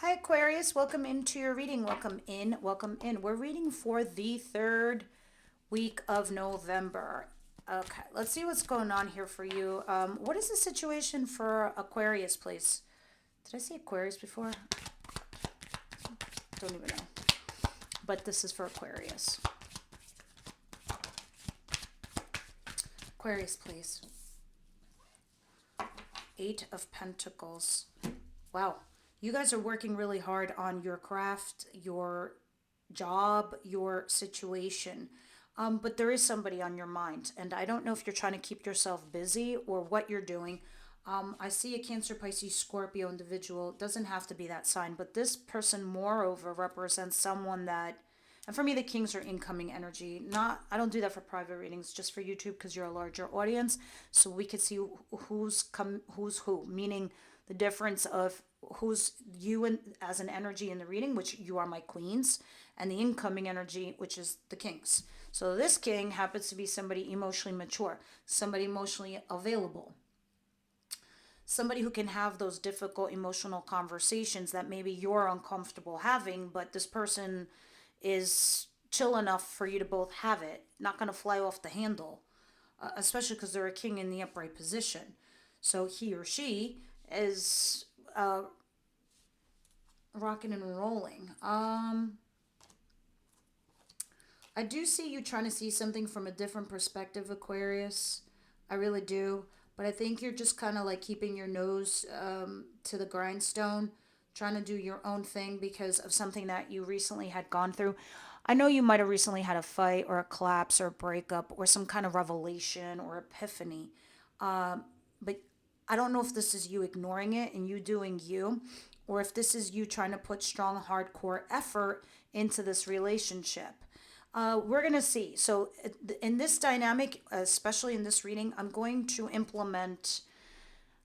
Hi, Aquarius. Welcome into your reading. Welcome in. Welcome in. We're reading for the third week of November. Okay, let's see what's going on here for you. What is the situation for Aquarius, please? Did I say Aquarius before? Don't even know. But this is for Aquarius. Aquarius, please. Eight of Pentacles. Wow. You guys are working really hard on your craft, your job, your situation. But there is somebody on your mind. And I don't know if you're trying to keep yourself busy or what you're doing. I see a Cancer, Pisces, Scorpio individual. It doesn't have to be that sign. But this person, moreover, represents someone that, and for me, the kings are incoming energy. Not, I don't do that for private readings, just for YouTube because you're a larger audience, so we could see who's who. Meaning the difference of who's you in, as an energy in the reading, which you are my queens, and the incoming energy, which is the kings. So this king happens to be somebody emotionally mature, somebody emotionally available, somebody who can have those difficult emotional conversations that maybe you're uncomfortable having, but this person is chill enough for you to both have it, not going to fly off the handle, especially because they're a king in the upright position. So he or she is rocking and rolling. I do see you trying to see something from a different perspective, Aquarius. I really do. But I think you're just kind of like keeping your nose to the grindstone, trying to do your own thing because of something that you recently had gone through. I know you might have recently had a fight or a collapse or a breakup or some kind of revelation or epiphany. But I don't know if this is you ignoring it and you doing you, or if this is you trying to put strong, hardcore effort into this relationship. We're going to see. So, in this dynamic, especially in this reading, I'm going to implement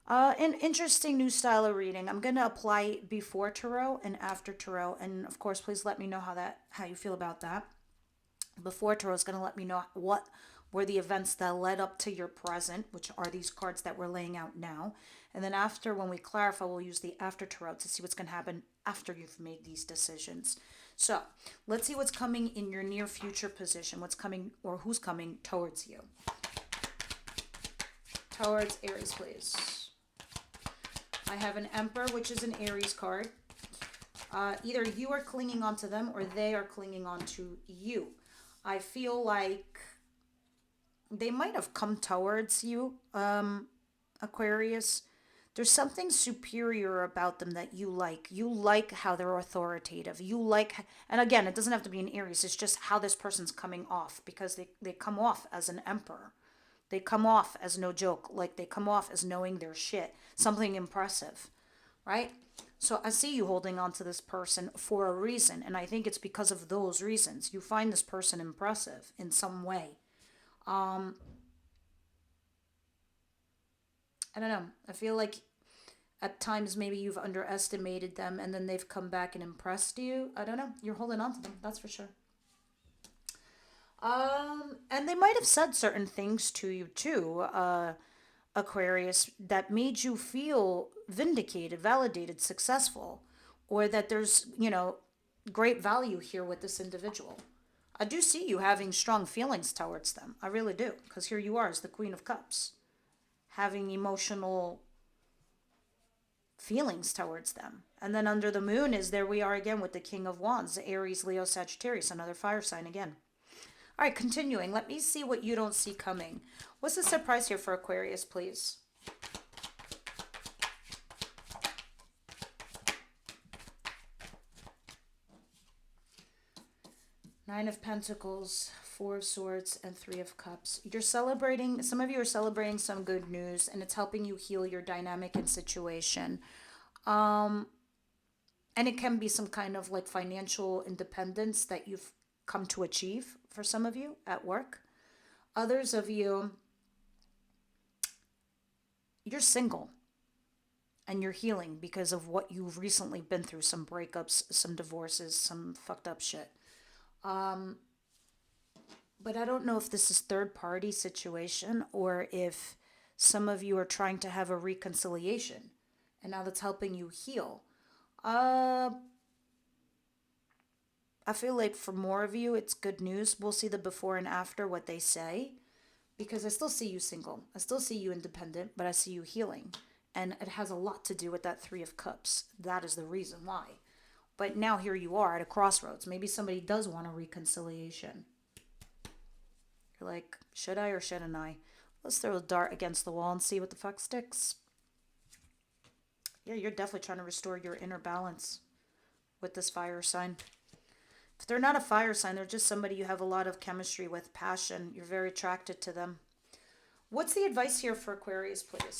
an interesting new style of reading. I'm going to apply before tarot and after tarot, and of course, please let me know how you feel about that. Before tarot is going to let me know what were the events that led up to your present, which are these cards that we're laying out now. And then after, when we clarify, we'll use the after tarot to see what's going to happen after you've made these decisions. So let's see what's coming in your near future position, what's coming or who's coming towards you. Towards Aries, please. I have an Emperor, which is an Aries card. Either you are clinging onto them or they are clinging onto you. I feel like they might have come towards you, Aquarius. There's something superior about them that you like. You like how they're authoritative. You like, and again, it doesn't have to be an Aries. It's just how this person's coming off because they come off as an emperor. They come off as no joke. Like they come off as knowing their shit. Something impressive, right? So I see you holding on to this person for a reason. And I think it's because of those reasons. You find this person impressive in some way. I don't know. I feel like at times maybe you've underestimated them and then they've come back and impressed you. I don't know. You're holding on to them, that's for sure. And they might have said certain things to you too, Aquarius, that made you feel vindicated, validated, successful, or that there's, great value here with this individual. I do see you having strong feelings towards them. I really do, because here you are as the Queen of Cups, having emotional feelings towards them. And then under the moon is there we are again with the King of Wands, Aries, Leo, Sagittarius, another fire sign again. All right, continuing. Let me see what you don't see coming. What's the surprise here for Aquarius, please? Nine of Pentacles, Four of Swords, and Three of Cups. You're celebrating, some of you are celebrating some good news, and it's helping you heal your dynamic and situation. And it can be some kind of like financial independence that you've come to achieve for some of you at work. Others of you, you're single and you're healing because of what you've recently been through, some breakups, some divorces, some fucked up shit. But I don't know if this is third party situation or if some of you are trying to have a reconciliation and now that's helping you heal. Uh, I feel like for more of you, it's good news. We'll see the before and after what they say because I still see you single. I still see you independent, but I see you healing. And it has a lot to do with that Three of Cups. That is the reason why. But now here you are at a crossroads. Maybe somebody does want a reconciliation. You're like, should I or shouldn't I? Let's throw a dart against the wall and see what the fuck sticks. Yeah, you're definitely trying to restore your inner balance with this fire sign. If they're not a fire sign, they're just somebody you have a lot of chemistry with, passion. You're very attracted to them. What's the advice here for Aquarius, please?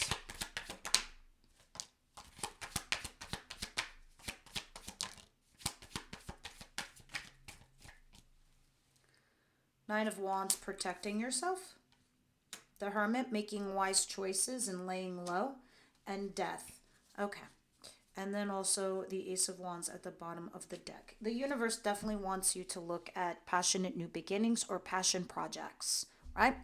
Nine of Wands, protecting yourself. The Hermit, making wise choices and laying low. And Death. Okay. And then also the Ace of Wands at the bottom of the deck. The universe definitely wants you to look at passionate new beginnings or passion projects, right?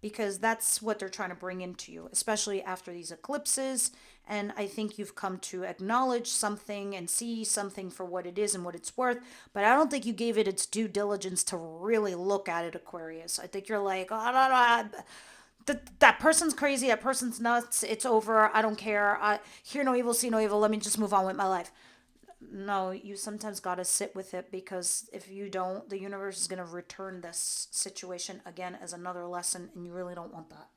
Because that's what they're trying to bring into you, especially after these eclipses. And I think you've come to acknowledge something and see something for what it is and what it's worth. But I don't think you gave it its due diligence to really look at it, Aquarius. I think you're like, oh, no, no, that person's crazy, that person's nuts, it's over, I don't care, I hear no evil, see no evil, let me just move on with my life. No, you sometimes got to sit with it because if you don't, the universe is going to return this situation again as another lesson, and you really don't want that.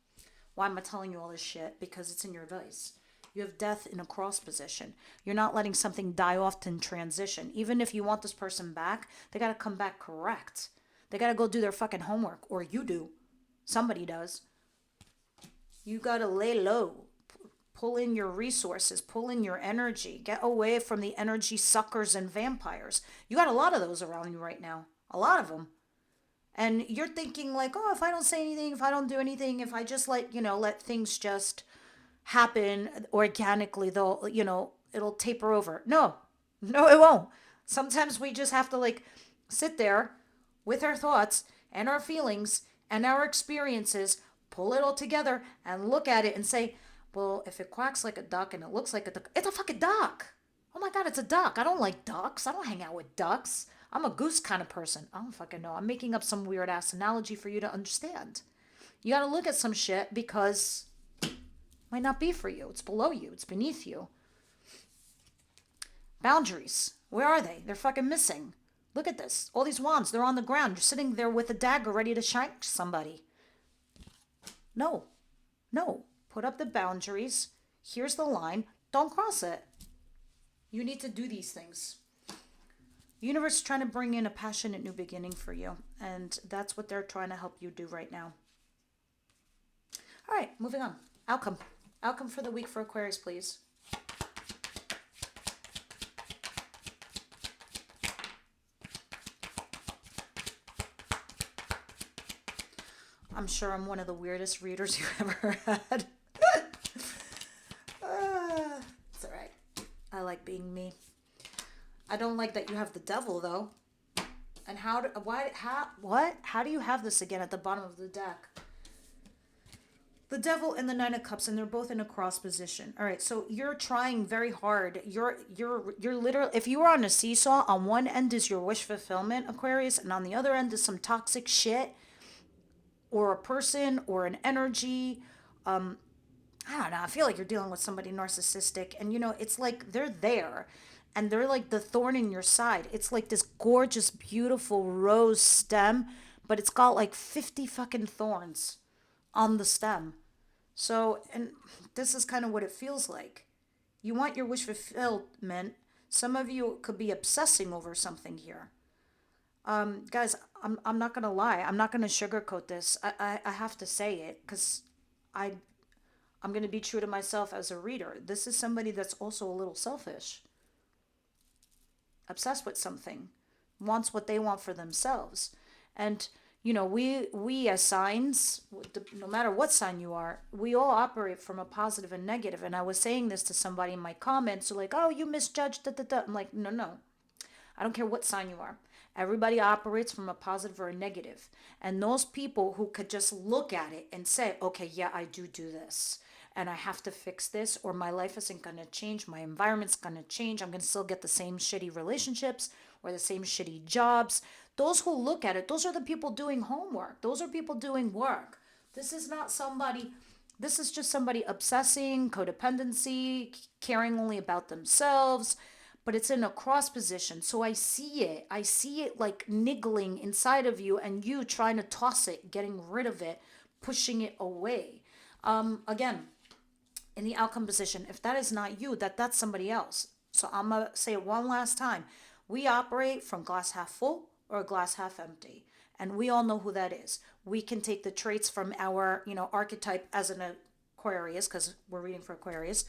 Why am I telling you all this shit? Because it's in your advice. You have Death in a cross position. You're not letting something die off in transition. Even if you want this person back, they got to come back correct. They got to go do their fucking homework, or you do. Somebody does. You got to lay low, pull in your resources, pull in your energy, get away from the energy suckers and vampires. You got a lot of those around you right now, a lot of them. And you're thinking like, oh, if I don't say anything, if I don't do anything, if I just let things just happen organically, they'll, it'll taper over. No, no, it won't. Sometimes we just have to sit there with our thoughts and our feelings and our experiences, pull it all together and look at it and say, well, if it quacks like a duck and it looks like a duck, it's a fucking duck. Oh my God, it's a duck. I don't like ducks. I don't hang out with ducks. I'm a goose kind of person. I don't fucking know. I'm making up some weird ass analogy for you to understand. You gotta look at some shit because it might not be for you. It's below you. It's beneath you. Boundaries. Where are they? They're fucking missing. Look at this. All these wands, they're on the ground. You're sitting there with a dagger ready to shank somebody. No. No. Put up the boundaries. Here's the line. Don't cross it. You need to do these things. The universe is trying to bring in a passionate new beginning for you. And that's what they're trying to help you do right now. All right, moving on. Outcome. Outcome for the week for Aquarius, please. I'm sure I'm one of the weirdest readers you've ever had. It's alright. I like being me. I don't like that you have the devil, though. And how do you have this again at the bottom of the deck? The devil and the Nine of Cups, and they're both in a cross position. All right, so you're trying very hard. You're literally, if you were on a seesaw, on one end is your wish fulfillment, Aquarius, and on the other end is some toxic shit, or a person, or an energy. I don't know. I feel like you're dealing with somebody narcissistic, and it's like they're there, and they're like the thorn in your side. It's like this gorgeous, beautiful rose stem, but it's got like 50 fucking thorns on the stem. So, and this is kind of what it feels like. You want your wish fulfillment. Some of you could be obsessing over something here. Guys, I'm not going to lie. I'm not going to sugarcoat this. I have to say it because I, I'm going to be true to myself as a reader. This is somebody that's also a little selfish, obsessed with something, wants what they want for themselves. And we as signs, no matter what sign you are, we all operate from a positive and negative. And I was saying this to somebody in my comments, so like, oh, you misjudged, da, da, da. I'm like, no, no. I don't care what sign you are. Everybody operates from a positive or a negative. And those people who could just look at it and say, okay, yeah, I do this. and I have to fix this, or my life isn't going to change, my environment's going to change, I'm going to still get the same shitty relationships or the same shitty jobs. Those who look at it, those are the people doing homework. Those are people doing work. This is not somebody, this is just somebody obsessing, codependency, caring only about themselves, but it's in a cross position. So I see it. I see it like niggling inside of you and you trying to toss it, getting rid of it, pushing it away. Again, in the outcome position, if that is not you, that's somebody else. So I'm going to say it one last time. We operate from glass half full or glass half empty. And we all know who that is. We can take the traits from our, archetype as an Aquarius, because we're reading for Aquarius,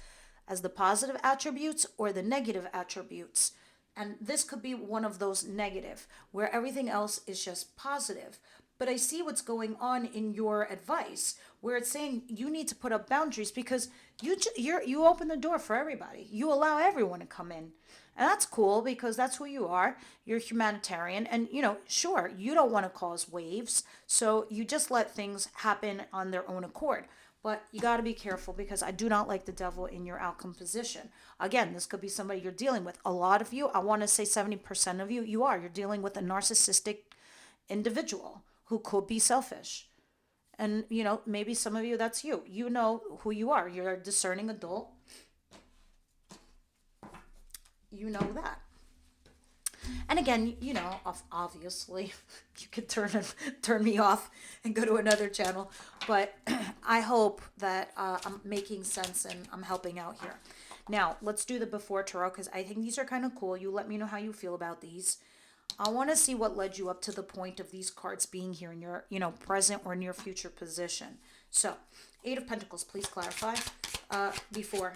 as the positive attributes or the negative attributes. And this could be one of those negative, where everything else is just positive. But I see what's going on in your advice, where it's saying you need to put up boundaries because you open the door for everybody. You allow everyone to come in. And that's cool because that's who you are. You're humanitarian. And, sure, you don't want to cause waves. So you just let things happen on their own accord. But you got to be careful because I do not like the devil in your outcome position. Again, this could be somebody you're dealing with. A lot of you, I want to say 70% of you, you're dealing with a narcissistic individual who could be selfish. And, maybe some of you, that's you. You know who you are. You're a discerning adult. You know that. And again, obviously, you could turn me off and go to another channel. But I hope that I'm making sense and I'm helping out here. Now, let's do the before tarot because I think these are kind of cool. You let me know how you feel about these. I want to see what led you up to the point of these cards being here in your, present or near future position. So, Eight of Pentacles, please clarify. Before.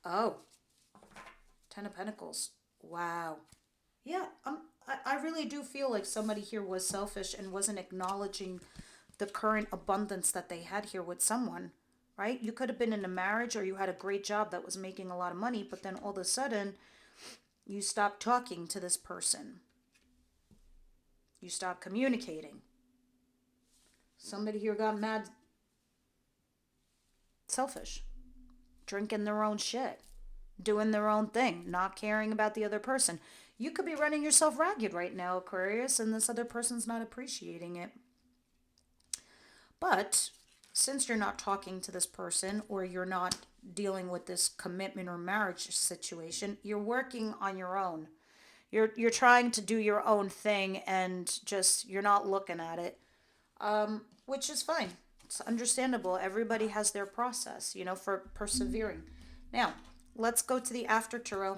Oh. Ten of Pentacles. Wow. Yeah, I really do feel like somebody here was selfish and wasn't acknowledging the current abundance that they had here with someone, right? You could have been in a marriage or you had a great job that was making a lot of money, but then all of a sudden you stopped talking to this person. You stopped communicating. Somebody here got mad, selfish, drinking their own shit, doing their own thing, not caring about the other person. You could be running yourself ragged right now, Aquarius, and this other person's not appreciating it. But since you're not talking to this person or you're not dealing with this commitment or marriage situation, you're working on your own. You're trying to do your own thing and just you're not looking at it, which is fine. It's understandable. Everybody has their process, for persevering. Now, let's go to the after tarot.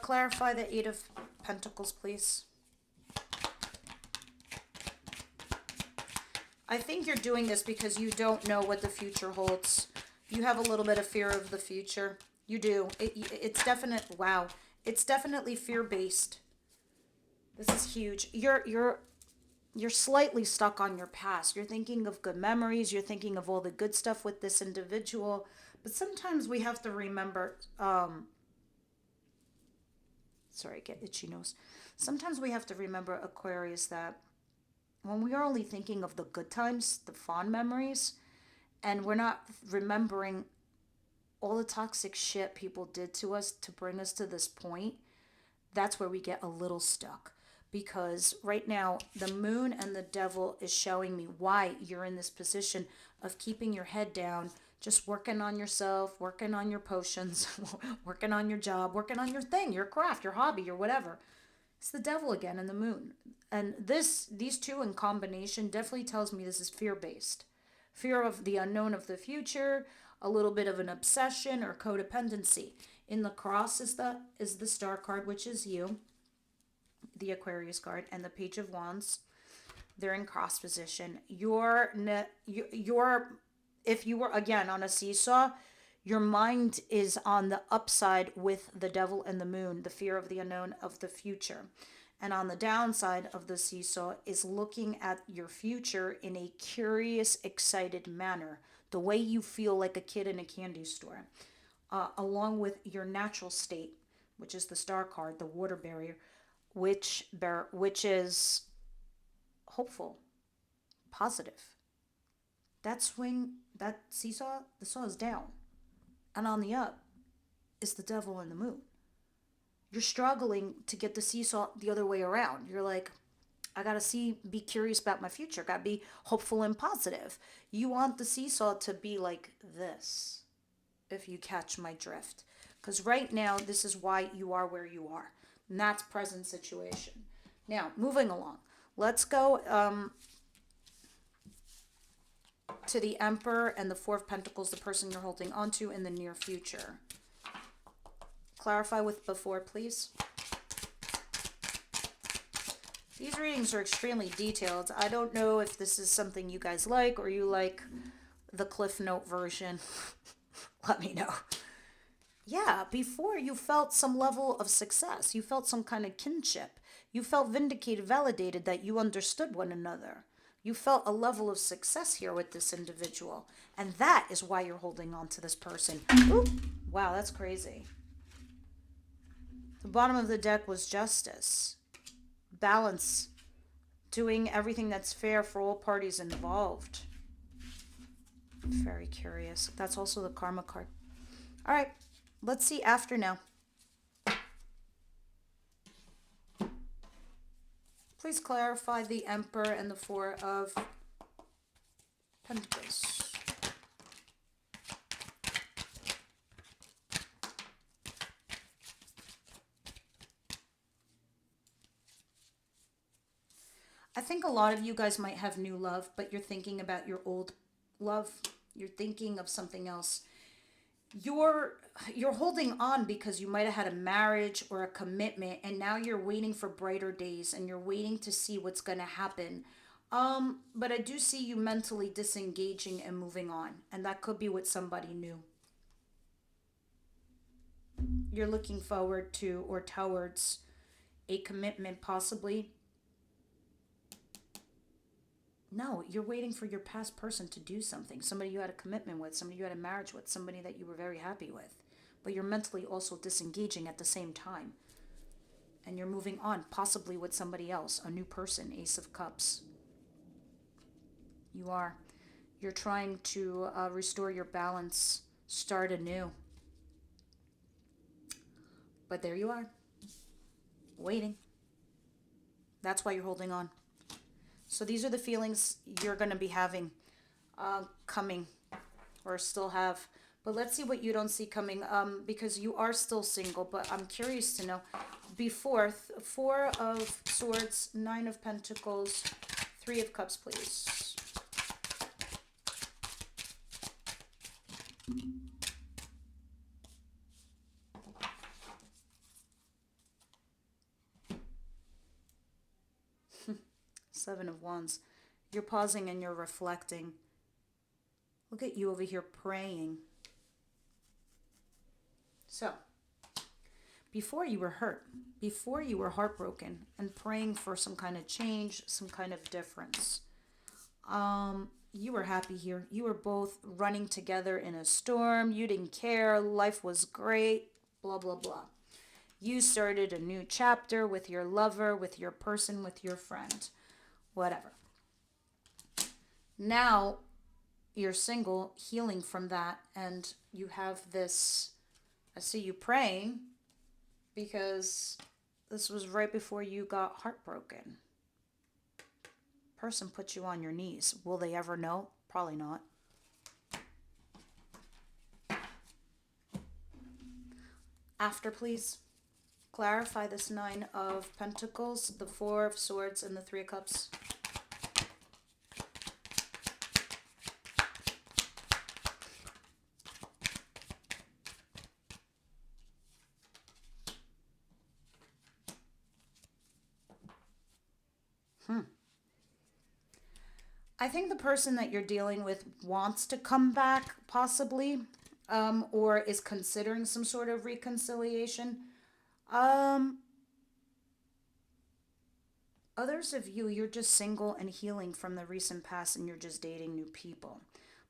Clarify the Eight of Pentacles, please. I think you're doing this because you don't know what the future holds. You have a little bit of fear of the future. You do. It's definite. Wow. It's definitely fear-based. This is huge. You're slightly stuck on your past. You're thinking of good memories. You're thinking of all the good stuff with this individual. But sometimes we have to remember. Sorry, I get itchy nose. Sometimes we have to remember, Aquarius, that when we are only thinking of the good times, the fond memories, and we're not remembering all the toxic shit people did to us to bring us to this point, that's where we get a little stuck. Because right now, the moon and the devil is showing me why you're in this position of keeping your head down, just working on yourself, working on your potions, working on your job, working on your thing, your craft, your hobby, your whatever. It's the devil again and the moon. And these two in combination definitely tells me this is fear-based. Fear of the unknown of the future, a little bit of an obsession or codependency. In the cross is the Star card, which is you, the Aquarius card, and the Page of Wands. They're in cross position. Your if you were again on a seesaw, your mind is on the upside with the devil and the moon, the fear of the unknown of the future. And on the downside of the seesaw is looking at your future in a curious, excited manner, the way you feel like a kid in a candy store, along with your natural state, which is the Star card, the water barrier. which is hopeful, positive. That swing, that seesaw, the saw is down. And on the up is the devil and the moon. You're struggling to get the seesaw the other way around. You're like, I gotta be curious about my future. Gotta be hopeful and positive. You want the seesaw to be like this, if you catch my drift. Because right now, this is why you are where you are. And that's present situation. Now, moving along. Let's go to the Emperor and the Four of Pentacles, the person you're holding onto in the near future. Clarify with before, please. These readings are extremely detailed. I don't know if this is something you guys like or you like the Cliff Note version. Let me know. Yeah, before you felt some level of success. You felt some kind of kinship. You felt vindicated, validated that you understood one another. You felt a level of success here with this individual. And that is why you're holding on to this person. Ooh, wow, that's crazy. The bottom of the deck was justice. Balance. Doing everything that's fair for all parties involved. Very curious. That's also the karma card. All right, let's see after now. Please clarify the Emperor and the Four of Pentacles. I think a lot of you guys might have new love, but you're thinking about your old love. You're thinking of something else. You're holding on because you might have had a marriage or a commitment, and now you're waiting for brighter days and you're waiting to see what's going to happen. But I do see you mentally disengaging and moving on, and that could be with somebody new. You're looking forward to or towards a commitment, possibly. No, you're waiting for your past person to do something. Somebody you had a commitment with, somebody you had a marriage with, somebody that you were very happy with. But you're mentally also disengaging at the same time. And you're moving on, possibly with somebody else, a new person, Ace of Cups. You are. You're trying to restore your balance, start anew. But there you are, waiting. That's why you're holding on. So these are the feelings you're going to be having coming or still have. But let's see what you don't see coming because you are still single. But I'm curious to know. Before, Four of Swords, Nine of Pentacles, Three of Cups, please. Seven of Wands. You're pausing and you're reflecting. Look at you over here praying. So, before you were hurt, before you were heartbroken and praying for some kind of change, some kind of difference, you were happy here. You were both running together in a storm. You didn't care. Life was great. Blah, blah, blah. You started a new chapter with your lover, with your person, with your friend. Whatever. Now you're single, healing from that, and you have this. I see you praying because this was right before you got heartbroken. Person put you on your knees. Will they ever know? Probably not. After, please. Clarify this Nine of Pentacles, the Four of Swords, and the Three of Cups. I think the person that you're dealing with wants to come back, possibly, or is considering some sort of reconciliation. Others of you, you're just single and healing from the recent past and you're just dating new people.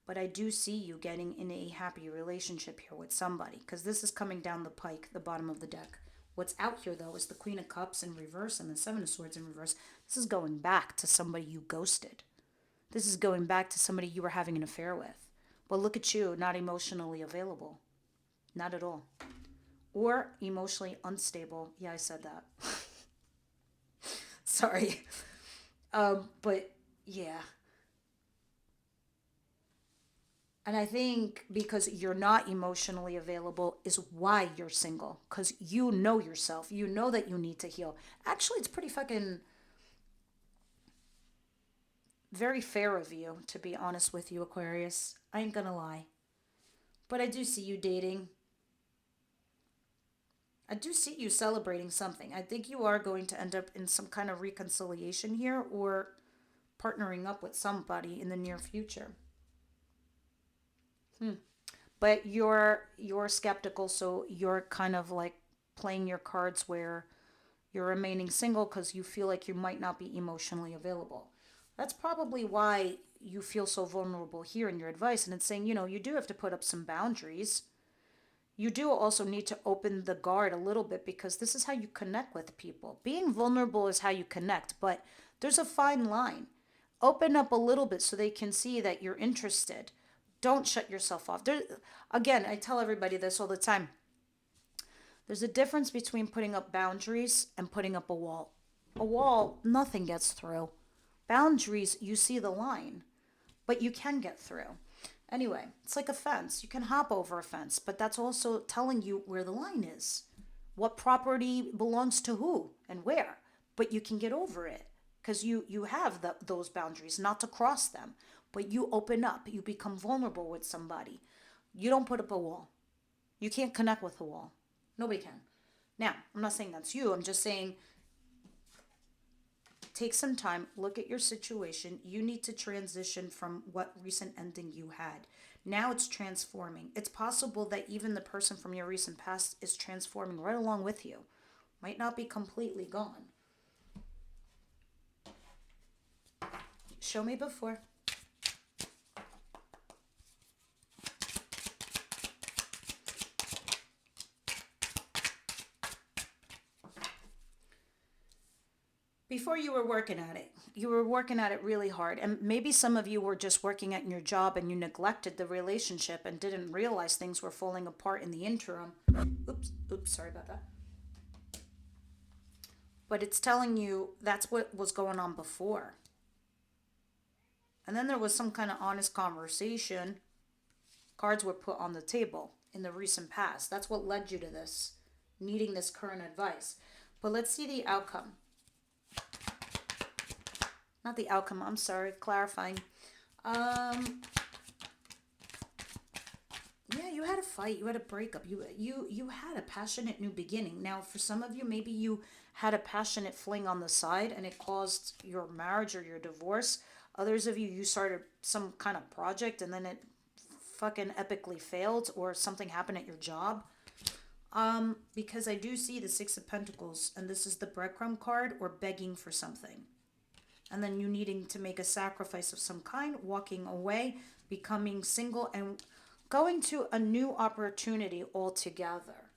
But I do see you getting in a happy relationship here with somebody because this is coming down the pike, the bottom of the deck. What's out here, though, is the Queen of Cups in reverse and the Seven of Swords in reverse. This is going back to somebody you ghosted. This is going back to somebody you were having an affair with. But look at you, not emotionally available. Not at all. Or emotionally unstable. Yeah, I said that. Sorry. But yeah. And I think because you're not emotionally available is why you're single. Because you know yourself. You know that you need to heal. Actually, it's pretty fucking very fair of you, to be honest with you, Aquarius. I ain't gonna lie. But I do see you dating. I do see you celebrating something. I think you are going to end up in some kind of reconciliation here or partnering up with somebody in the near future. But you're skeptical, so you're kind of like playing your cards where you're remaining single because you feel like you might not be emotionally available. That's probably why you feel so vulnerable here in your advice. And it's saying, you do have to put up some boundaries. You do also need to open the guard a little bit because this is how you connect with people. Being vulnerable is how you connect, but there's a fine line. Open up a little bit so they can see that you're interested. Don't shut yourself off. Again, I tell everybody this all the time. There's a difference between putting up boundaries and putting up a wall. A wall, nothing gets through. Boundaries, you see the line, but you can get through. Anyway, it's like a fence. You can hop over a fence, but that's also telling you where the line is. What property belongs to who and where. But you can get over it because you have those boundaries, not to cross them. But you open up, you become vulnerable with somebody. You don't put up a wall. You can't connect with a wall. Nobody can. Now, I'm not saying that's you. I'm just saying take some time, look at your situation. You need to transition from what recent ending you had. Now it's transforming. It's possible that even the person from your recent past is transforming right along with you. Might not be completely gone. Show me before. Before you were working at it, you were working at it really hard. And maybe some of you were just working at your job and you neglected the relationship and didn't realize things were falling apart in the interim. Oops, sorry about that. But it's telling you that's what was going on before. And then there was some kind of honest conversation. Cards were put on the table in the recent past. That's what led you to this, needing this current advice. But let's see the outcome. Not the outcome, I'm sorry, clarifying. Yeah, you had a fight, you had a breakup, you had a passionate new beginning. Now, for some of you, maybe you had a passionate fling on the side and it caused your marriage or your divorce. Others of you, you started some kind of project and then it fucking epically failed or something happened at your job. Because I do see the Six of Pentacles and this is the breadcrumb card or begging for something. And then you needing to make a sacrifice of some kind, walking away, becoming single, and going to a new opportunity altogether.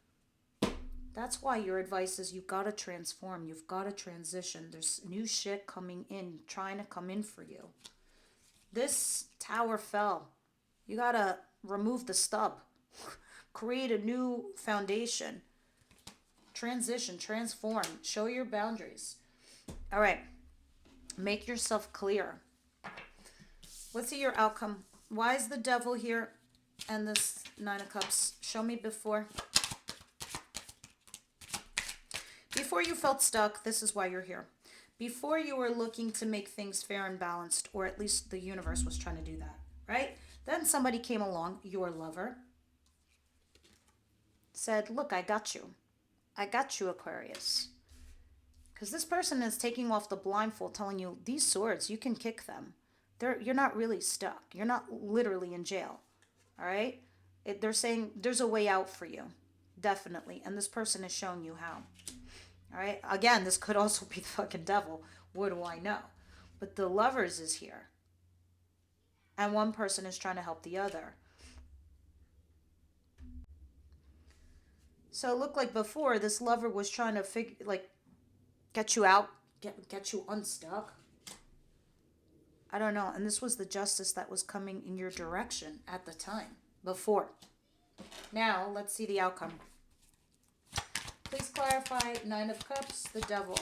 That's why your advice is you've got to transform, you've got to transition. There's new shit coming in, trying to come in for you. This tower fell. You got to remove the stub, create a new foundation, transition, transform, show your boundaries. All right. Make yourself clear. Let's see your outcome. Why is the devil here and this Nine of Cups? Show me before. Before you felt stuck, this is why you're here. Before you were looking to make things fair and balanced, or at least the universe was trying to do that, right? Then somebody came along, your lover, said, look, I got you. I got you, Aquarius. Because this person is taking off the blindfold, telling you, these swords, you can kick them. You're not really stuck. You're not literally in jail. All right? They're saying there's a way out for you. Definitely. And this person is showing you how. All right? Again, this could also be the fucking devil. What do I know? But the lovers is here. And one person is trying to help the other. So it looked like before this lover was trying to get you out, get you unstuck. I don't know. And this was the justice that was coming in your direction at the time before. Now let's see the outcome. Please clarify. Nine of Cups, the Devil.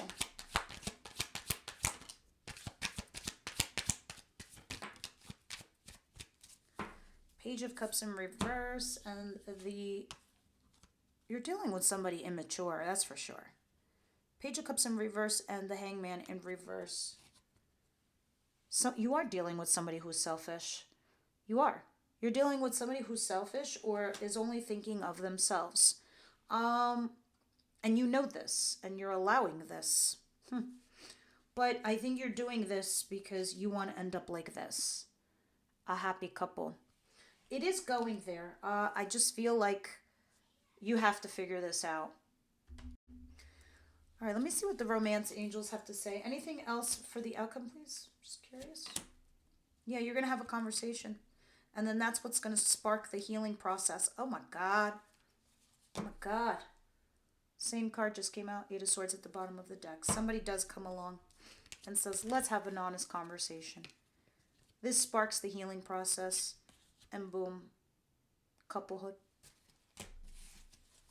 Page of Cups in reverse, and you're dealing with somebody immature, that's for sure. Page of Cups in reverse and the Hangman in reverse. So you are dealing with somebody who's selfish. You are. You're dealing with somebody who's selfish or is only thinking of themselves. And you know this, and you're allowing this. But I think you're doing this because you want to end up like this. A happy couple. It is going there. I just feel like you have to figure this out. All right, let me see what the romance angels have to say. Anything else for the outcome, please? Just curious. Yeah, you're going to have a conversation. And then that's what's going to spark the healing process. Oh my God. Oh my God. Same card just came out. Eight of Swords at the bottom of the deck. Somebody does come along and says, let's have an honest conversation. This sparks the healing process. And boom. Couplehood.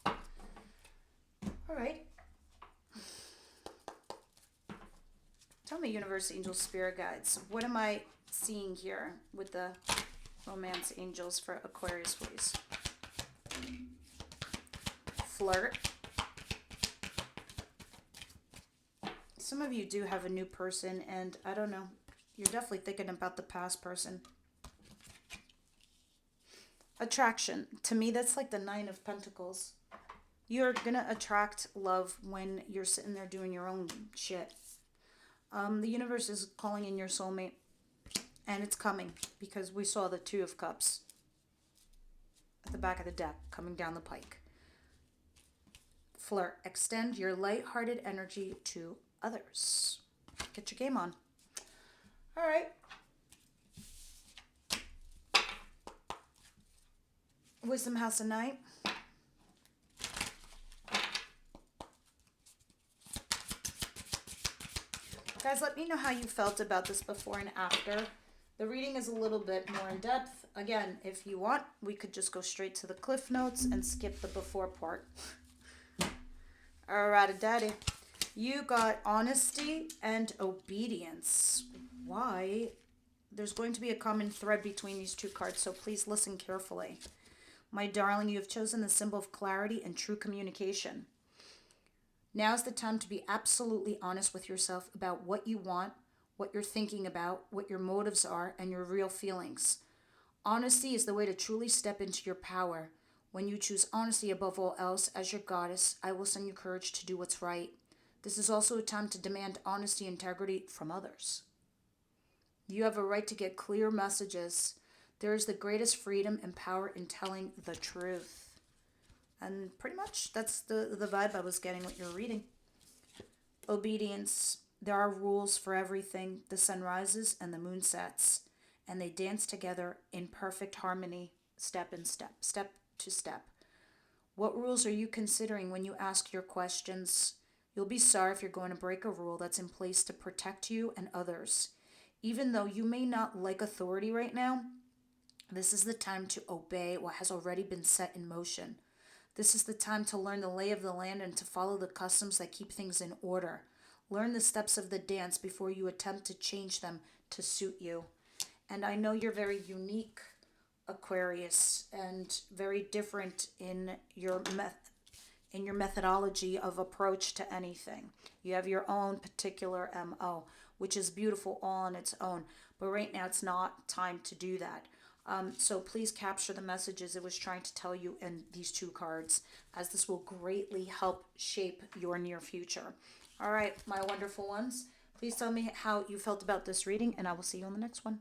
All right. Tell me, universe, angels, spirit guides, what am I seeing here with the romance angels for Aquarius, please? Flirt. Some of you do have a new person, and I don't know. You're definitely thinking about the past person. Attraction. To me, that's like the Nine of Pentacles. You're going to attract love when you're sitting there doing your own shit. The universe is calling in your soulmate, and it's coming because we saw the Two of Cups at the back of the deck coming down the pike. Flirt. Extend your light-hearted energy to others. Get your game on. All right. Wisdom House of Night. Guys, let me know how you felt about this before and after. The reading is a little bit more in depth. Again, if you want, we could just go straight to the cliff notes and skip the before part. Alrighty, daddy. You got honesty and obedience. Why? There's going to be a common thread between these two cards, so please listen carefully. My darling, you have chosen the symbol of clarity and true communication. Now's the time to be absolutely honest with yourself about what you want, what you're thinking about, what your motives are, and your real feelings. Honesty is the way to truly step into your power. When you choose honesty above all else as your goddess, I will send you courage to do what's right. This is also a time to demand honesty and integrity from others. You have a right to get clear messages. There is the greatest freedom and power in telling the truth. And pretty much that's the vibe I was getting with your reading. Obedience. There are rules for everything. The sun rises and the moon sets, and they dance together in perfect harmony, step to step. What rules are you considering when you ask your questions? You'll be sorry if you're going to break a rule that's in place to protect you and others. Even though you may not like authority right now, this is the time to obey what has already been set in motion. This is the time to learn the lay of the land and to follow the customs that keep things in order. Learn the steps of the dance before you attempt to change them to suit you. And I know you're very unique, Aquarius, and very different in your methodology of approach to anything. You have your own particular MO, which is beautiful all on its own. But right now it's not time to do that. So please capture the messages it was trying to tell you in these two cards, as this will greatly help shape your near future. All right, my wonderful ones, please tell me how you felt about this reading, and I will see you on the next one.